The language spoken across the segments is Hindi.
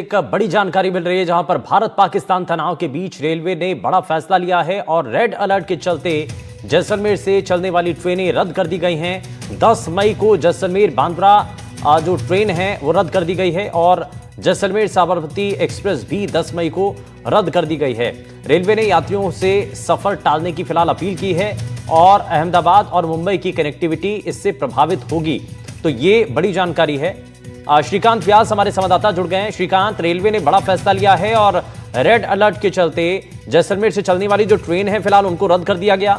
एक बड़ी जानकारी मिल रही है जहां पर भारत पाकिस्तान तनाव के बीच रेलवे ने बड़ा फैसला लिया है और रेड अलर्ट के चलते जैसलमेर से चलने वाली ट्रेनें रद्द कर दी गई हैं। 10 मई को जैसलमेर बांद्रा जो ट्रेन है वो रद्द कर दी गई है और जैसलमेर साबरमती एक्सप्रेस भी 10 मई को रद्द कर दी गई है। रेलवे ने यात्रियों से सफर टालने की फिलहाल अपील की है और अहमदाबाद और मुंबई की कनेक्टिविटी इससे प्रभावित होगी। तो ये बड़ी जानकारी है। श्रीकांत व्यास हमारे संवाददाता जुड़ गए हैं। श्रीकांत, रेलवे ने बड़ा फैसला लिया है और रेड अलर्ट के चलते जैसलमेर से चलने वाली जो ट्रेन है फिलहाल उनको रद्द कर दिया गया।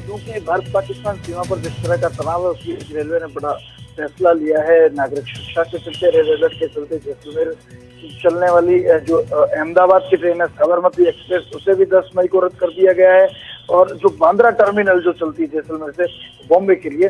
क्योंकि भारत पाकिस्तान सीमा पर जिस तरह का तनाव है उसकी रेलवे ने बड़ा फैसला लिया है। नागरिक सुरक्षा के चलते रेड अलर्ट के चलते जैसलमेर चलने वाली जो अहमदाबाद की ट्रेन है साबरमती एक्सप्रेस उसे भी 10 मई को रद्द कर दिया गया है और जो बांद्रा टर्मिनल जो चलती है जैसलमेर से बॉम्बे के लिए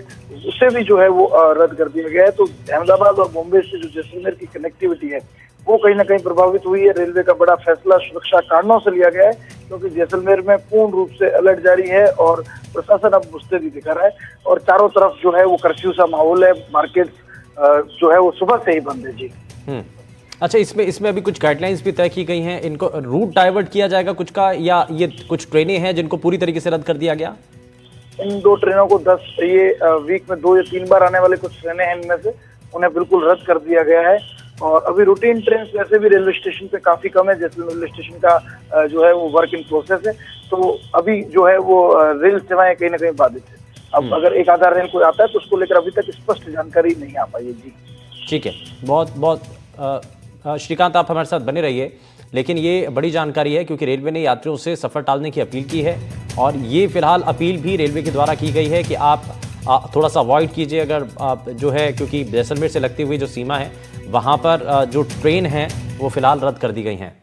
उसे भी जो है वो रद्द कर दिया गया है। तो अहमदाबाद और बॉम्बे से जो जैसलमेर की कनेक्टिविटी है वो कहीं ना कहीं प्रभावित हुई है। रेलवे का बड़ा फैसला सुरक्षा कारणों से लिया गया है क्योंकि जैसलमेर में पूर्ण रूप से अलर्ट जारी है और प्रशासन अब मुस्तैदी दिखा रहा है और चारों तरफ जो है वो कर्फ्यू सा माहौल है। मार्केट जो है वो सुबह से ही बंद है। जी अच्छा, इसमें अभी कुछ गाइडलाइंस भी तय की गई हैं। इनको रूट डाइवर्ट किया जाएगा कुछ का, या ये कुछ ट्रेनें हैं जिनको पूरी तरीके से रद्द कर दिया गया? इन दो ट्रेनों को वीक में 2 या 3 बार आने वाले कुछ ट्रेनें हैं इनमें से उन्हें बिल्कुल रद्द कर दिया गया है। और अभी रूटीन ट्रेन वैसे भी रेलवे स्टेशन पे काफी कम है। जैसे रेलवे स्टेशन का जो है वो वर्क इन प्रोसेस है, तो अभी जो है वो रेल सेवाएं कहीं ना कहीं बाधित है। अब अगर एक आधा रेल कोई आता है तो उसको लेकर अभी तक स्पष्ट जानकारी नहीं आ पाई है। जी ठीक है, बहुत श्रीकांत आप हमारे साथ बने रहिए। लेकिन ये बड़ी जानकारी है क्योंकि रेलवे ने यात्रियों से सफर टालने की अपील की है और ये फिलहाल अपील भी रेलवे के द्वारा की गई है कि आप थोड़ा सा अवॉइड कीजिए अगर जो है, क्योंकि जैसलमेर से लगती हुई जो सीमा है वहाँ पर जो ट्रेन है वो फिलहाल रद्द कर दी गई हैं।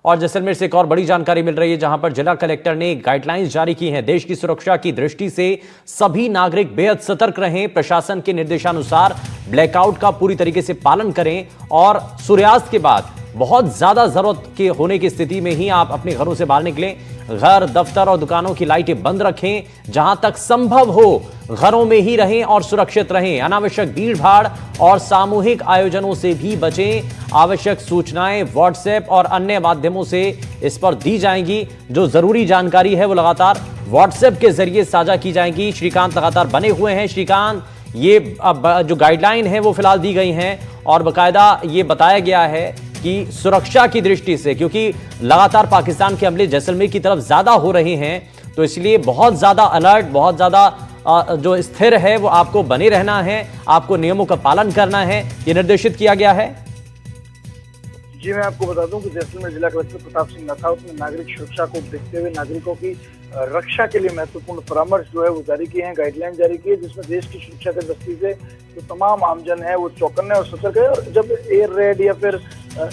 और जैसलमेर से एक और बड़ी जानकारी मिल रही है जहां पर जिला कलेक्टर ने गाइडलाइंस जारी की हैं। देश की सुरक्षा की दृष्टि से सभी नागरिक बेहद सतर्क रहें। प्रशासन के निर्देशानुसार ब्लैकआउट का पूरी तरीके से पालन करें और सूर्यास्त के बाद बहुत ज्यादा जरूरत के होने की स्थिति में ही आप अपने घरों से बाहर निकलें। घर, दफ्तर और दुकानों की लाइटें बंद रखें। जहां तक संभव हो घरों में ही रहें और सुरक्षित रहें। अनावश्यक भीड़ भाड़ और सामूहिक आयोजनों से भी बचें। आवश्यक सूचनाएं व्हाट्सएप और अन्य माध्यमों से इस पर दी जाएंगी। जो जरूरी जानकारी है वो लगातार व्हाट्सएप के जरिए साझा की जाएंगी। श्रीकांत लगातार बने हुए हैं। श्रीकांत, ये अब जो गाइडलाइन है वो फिलहाल दी गई हैं और बाकायदा ये बताया गया है कि सुरक्षा की दृष्टि से, क्योंकि लगातार पाकिस्तान के हमले जैसलमेर की तरफ ज्यादा हो रहे हैं, तो इसलिए बहुत ज्यादा अलर्ट, बहुत ज्यादा जो स्थिर है वो आपको बने रहना है, आपको नियमों का पालन करना है, ये निर्देशित किया गया है। जी मैं आपको बता दूं कि जैसलमेर जिला कलेक्टर प्रताप सिंह राठौर ने नागरिक सुरक्षा को देखते हुए नागरिकों की रक्षा के लिए महत्वपूर्ण परामर्श जो है वो जारी किए हैं, गाइडलाइन जारी की है, जिसमें देश की सुरक्षा की दृष्टि से जो तमाम आमजन है वो चौकन्ने और सतर्क है। और जब एयर रेड या फिर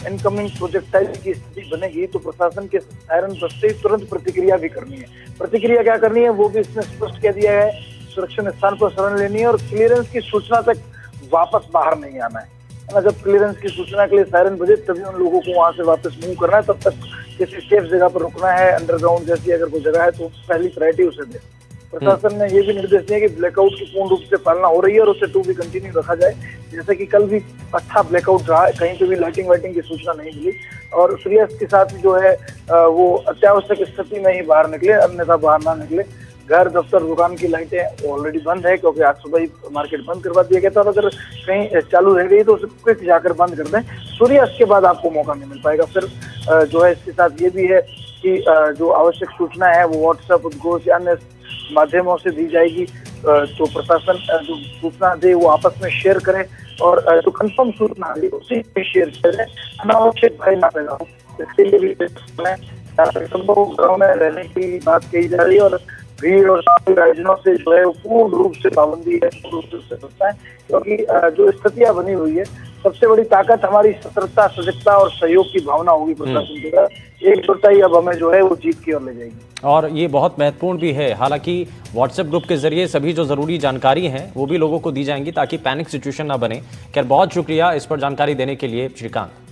इनकमिंग प्रोजेक्टाइल की स्थिति बनेगी तो प्रशासन के सायरन बजते ही तुरंत प्रतिक्रिया भी करनी है। प्रतिक्रिया क्या करनी है वो भी इसमें स्पष्ट कह दिया है। सुरक्षित स्थान पर शरण लेनी है और क्लियरेंस की सूचना तक वापस बाहर नहीं आना है ना। जब क्लियरेंस की सूचना के लिए सायरन बजे तभी उन लोगों को वहां से वापस मूव करना है। तब तक किसी सेफ जगह पर रुकना है, अंडरग्राउंड जैसी अगर कोई जगह है तो पहली प्रायोरिटी उसे दे। प्रशासन ने ये भी निर्देश दिया कि ब्लैकआउट की पूर्ण रूप से पालना हो रही है और उसे टू भी कंटिन्यू रखा जाए। जैसे कि कल भी अच्छा ब्लैकआउट रहा है, कहीं पे भी लाइटिंग वाइटिंग की सूचना नहीं मिली और सूर्यास्त के साथ जो है वो अत्यावश्यक स्थिति में ही बाहर निकले, अन्यथा बाहर ना निकले। घर, दफ्तर, दुकान की लाइटें ऑलरेडी बंद है क्योंकि आज सुबह ही मार्केट बंद करवा दिया गया था और अगर कहीं चालू रह गई तो उसे क्विक जाकर बंद कर दें। सूर्यास्त के बाद आपको मौका नहीं मिल पाएगा। फिर जो है इसके साथ ये भी है कि जो आवश्यक सूचना है वो व्हाट्सएप, उद्घोष या अन्य माध्यमों से दी जाएगी। तो प्रशासन जो सूचना दे वो आपस में शेयर करे और जो कंफर्म सूचना दे उसी में शेयर करें। अनावश्यक भय ना पैदा हो, इसके लिए भी संभव घरों में रहने की बात कही जा रही है और भीड़ और सामूहिक आयोजनों से जो है वो पूर्ण रूप से पाबंदी है, पूर्ण रूप से बचना है। क्योंकि जो स्थितियां बनी हुई है सबसे बड़ी ताकत हमारी सतर्कता, सजगता और सहयोग की भावना होगी प्रशासन के साथ। एकजुटता ही अब हमें जो है वो जीत की ओर ले जाएगी और ये बहुत महत्वपूर्ण भी है। हालांकि व्हाट्सएप ग्रुप के जरिए सभी जो जरूरी जानकारी है वो भी लोगों को दी जाएंगी ताकि पैनिक सिचुएशन ना बने। खैर, बहुत शुक्रिया इस पर जानकारी देने के लिए श्रीकांत।